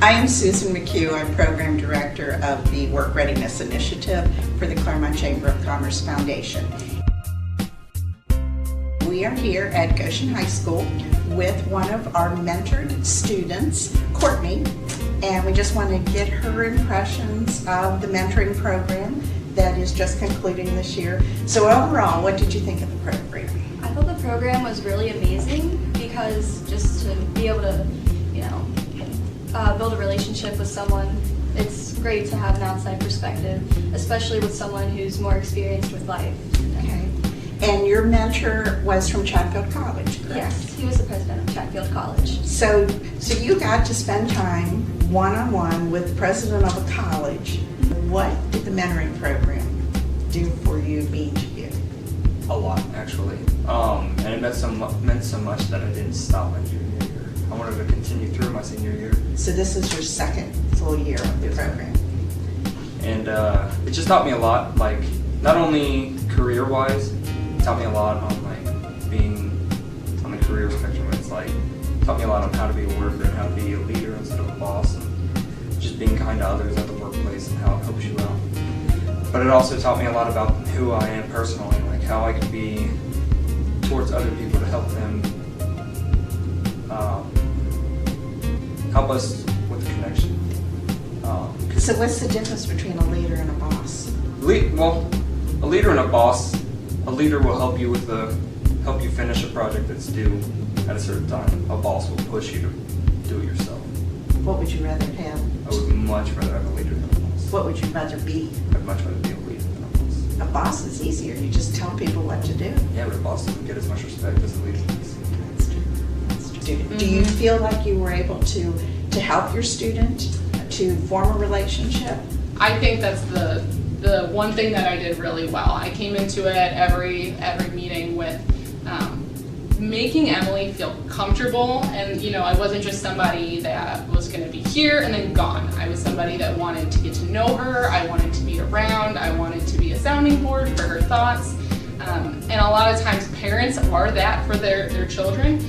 I am Susan McHugh. I'm Program Director of the Work Readiness Initiative for the Claremont Chamber of Commerce Foundation. We are here at Goshen High School with one of our mentored students, Courtney, and we just want to get her impressions of the mentoring program that is just concluding this year. So overall, what did you think of the program? I thought the program was really amazing because just to be able to, build a relationship with someone, it's great to have an outside perspective, especially with someone who's more experienced with life. Okay. And your mentor was from Chatfield College, correct? Yes, he was the president of Chatfield College. So you got to spend time one-on-one with the president of a college. What did the mentoring program do for you, mean to you? A lot, actually. And it meant so much that I didn't stop my junior year. I wanted to continue through my senior year. So this is your second full year of the program. And it just taught me a lot, like, not only career-wise, it taught me a lot on, like, being on the career spectrum. It's like, it taught me a lot on how to be a worker and how to be a leader instead of a boss, and just being kind to others at the workplace and how it helps you out. But it also taught me a lot about who I am personally, like how I can be towards other people to help them, help us with the connection. So what's the difference between a leader and a boss? Well, a leader and a boss, a leader will help you help you finish a project that's due at a certain time. A boss will push you to do it yourself. What would you rather have? I would much rather have a leader than a boss. What would you rather be? I'd much rather be a leader than a boss. A boss is easier. You just tell people what to do. Yeah, but a boss doesn't get as much respect as a leader does. That's true. That's true. Do you feel like you were able to help your student to form a relationship? I think that's the one thing that I did really well. I came into it every meeting with making Emily feel comfortable, and I wasn't just somebody that was going to be here and then gone. I was somebody that wanted to get to know her. I wanted to be around. I wanted to be a sounding board for her thoughts. And a lot of times parents are that for their children,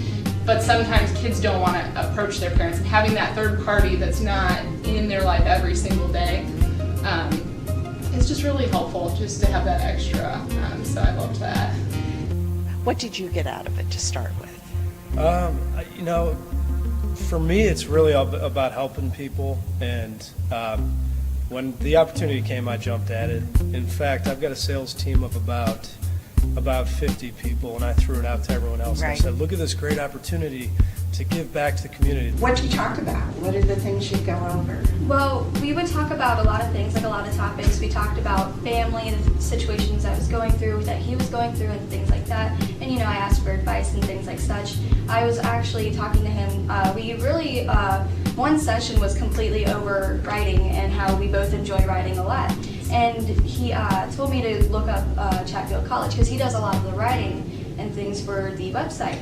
but sometimes kids don't want to approach their parents, and having that third party that's not in their life every single day it's just really helpful just to have that extra, so I loved that. What did you get out of it to start with? For me, it's really about helping people, and when the opportunity came, I jumped at it. In fact, I've got a sales team of about 50 people, and I threw it out to everyone else. Right. I said, look at this great opportunity to give back to the community. What did you talk about? What are the things you go over? Well, we would talk about a lot of things, like a lot of topics. We talked about family and the situations I was going through, that he was going through, and things like that. And I asked for advice and things like such. I was actually talking to him. We really, one session was completely over writing and how we both enjoy writing a lot. And he told me to look up Chatfield College because he does a lot of the writing and things for the website.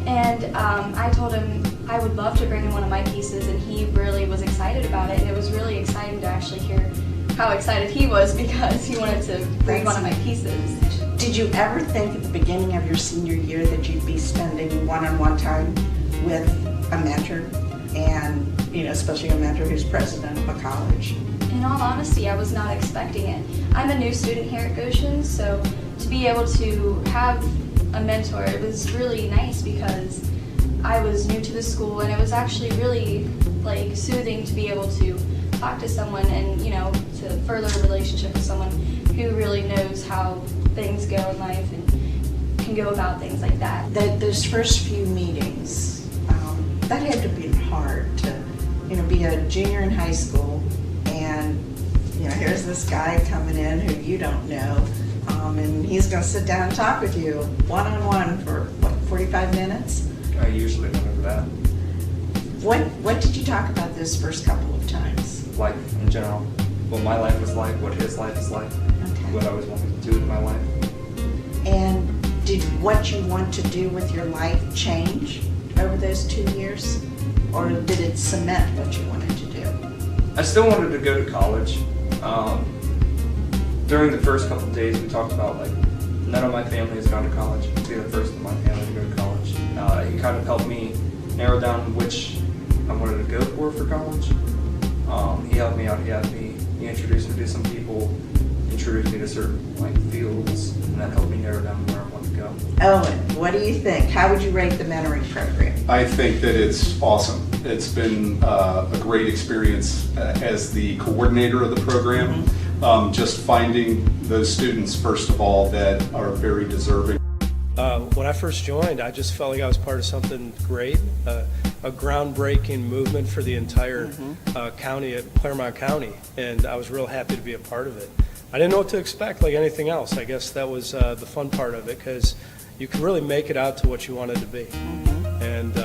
And I told him I would love to bring in one of my pieces, and he really was excited about it. And it was really exciting to actually hear how excited he was because he wanted to read one of my pieces. Did you ever think at the beginning of your senior year that you'd be spending one-on-one time with a mentor, and especially a mentor who's president of a college? In all honesty, I was not expecting it. I'm a new student here at Goshen, so to be able to have a mentor, it was really nice because I was new to the school, and it was actually really soothing to be able to talk to someone and to further a relationship with someone who really knows how things go in life and can go about things like that. Those first few meetings, that had to be hard to be a junior in high school, and here's this guy coming in who you don't know, and he's going to sit down and talk with you one-on-one for 45 minutes? I usually remember that. What did you talk about those first couple of times? Life in general. What my life was like, what his life is like, what I was wanting to do with my life. And did what you want to do with your life change over those 2 years? Or did it cement what you wanted to do? I still wanted to go to college. During the first couple of days, we talked about none of my family has gone to college. I'll be the first in my family to go to college. He kind of helped me narrow down which I wanted to go for college. He helped me out. He introduced me to some people, introduced me to certain like fields, and that helped me narrow down where I wanted to go. Owen, what do you think? How would you rate the mentoring program? I think that it's awesome. It's been a great experience as the coordinator of the program. Just finding those students, first of all, that are very deserving. When I first joined, I just felt like I was part of something great, a groundbreaking movement for the entire county, Claremont County, and I was real happy to be a part of it. I didn't know what to expect, like anything else. I guess that was the fun part of it, because you can really make it out to what you wanted to be. And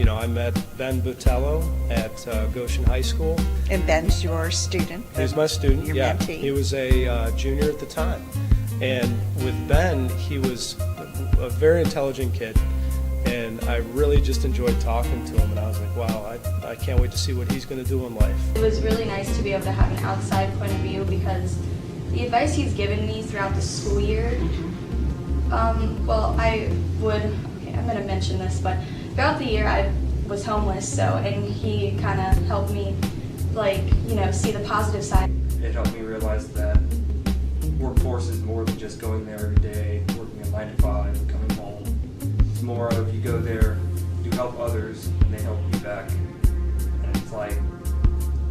I met Ben Butello at Goshen High School. And Ben's your student? He was my student, Your yeah. mentee? He was a junior at the time. And with Ben, he was a very intelligent kid. And I really just enjoyed talking to him. And I was like, wow, I can't wait to see what he's going to do in life. It was really nice to be able to have an outside point of view, because the advice he's given me throughout the school year, I'm going to mention this, but throughout the year I was homeless, and he kind of helped me, see the positive side. It helped me realize that workforce is more than just going there every day, working a 9 to 5, and coming home. It's more of you go there, you help others, and they help you back. And it's like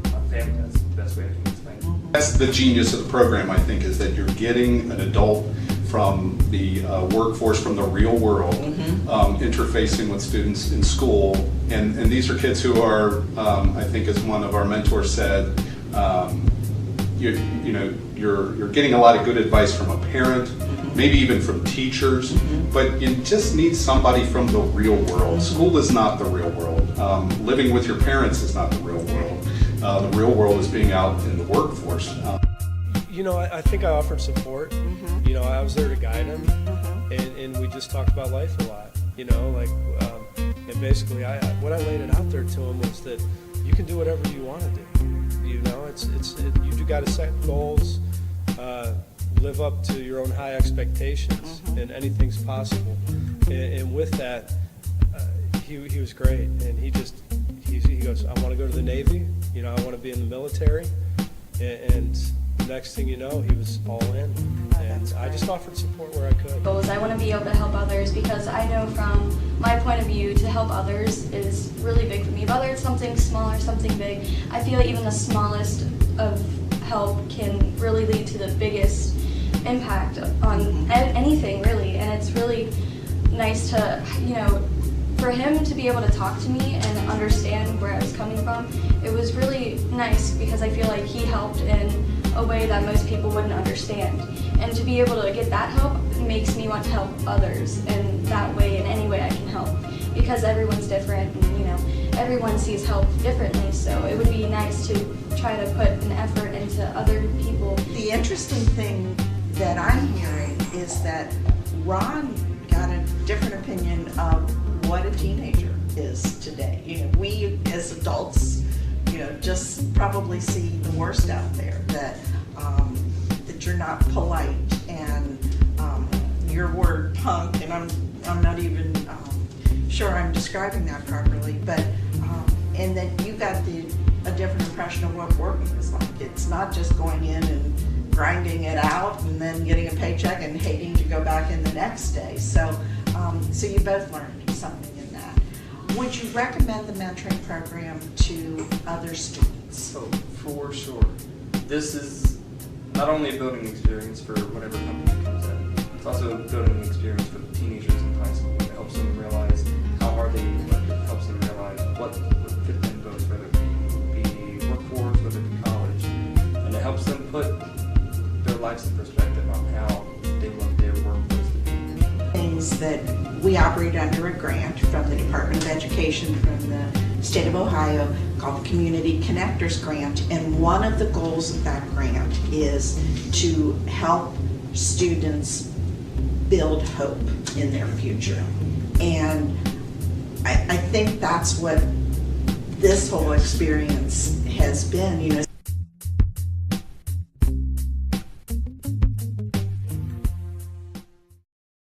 a family. That's the best way I can explain it. That's the genius of the program, I think, is that you're getting an adult from the workforce, from the real world, interfacing with students in school. And these are kids who are, I think as one of our mentors said, you're getting a lot of good advice from a parent, maybe even from teachers, but you just need somebody from the real world. School is not the real world. Living with your parents is not the real world. The real world is being out in the workforce. I think I offered support. I was there to guide him, and we just talked about life a lot. And basically, what I laid it out there to him was that you can do whatever you want to do. You got to set goals, live up to your own high expectations, and anything's possible. And with that, he was great, and he goes, I want to go to the Navy. I want to be in the military, and the next thing you know, he was all in. And I just offered support where I could. Goals. I want to be able to help others, because I know from my point of view, to help others is really big for me. Whether it's something small or something big, I feel even the smallest of help can really lead to the biggest impact on anything, really. And it's really nice to, for him to be able to talk to me and understand where I was coming from. It was really nice, because I feel like he helped in a way that most people wouldn't understand. And to be able to get that help makes me want to help others in that way, in any way I can help. Because everyone's different, and everyone sees help differently, so it would be nice to try to put an effort into other people. The interesting thing that I'm hearing is that Ron got a different opinion of what a teenager is today. We as adults, just probably see the worst out there, that you're not polite, and your word punk, and I'm not even sure I'm describing that properly, but and then you got a different impression of what working is like. It's not just going in and grinding it out and then getting a paycheck and hating to go back in the next day. So you both learned something in that. Would you recommend the mentoring program to other students? So for sure, this is not only a building experience for whatever company comes in, it's also a building experience for teenagers in high school. It helps them realize how hard they need to work. It helps them realize what would fit them most, whether it be workforce, whether it be college. And it helps them put their lives in perspective on how they want their workplace to be. Things that we operate under a grant from the Department of Education, from the state of Ohio, called the Community Connectors Grant, and one of the goals of that grant is to help students build hope in their future. And I think that's what this whole experience has been.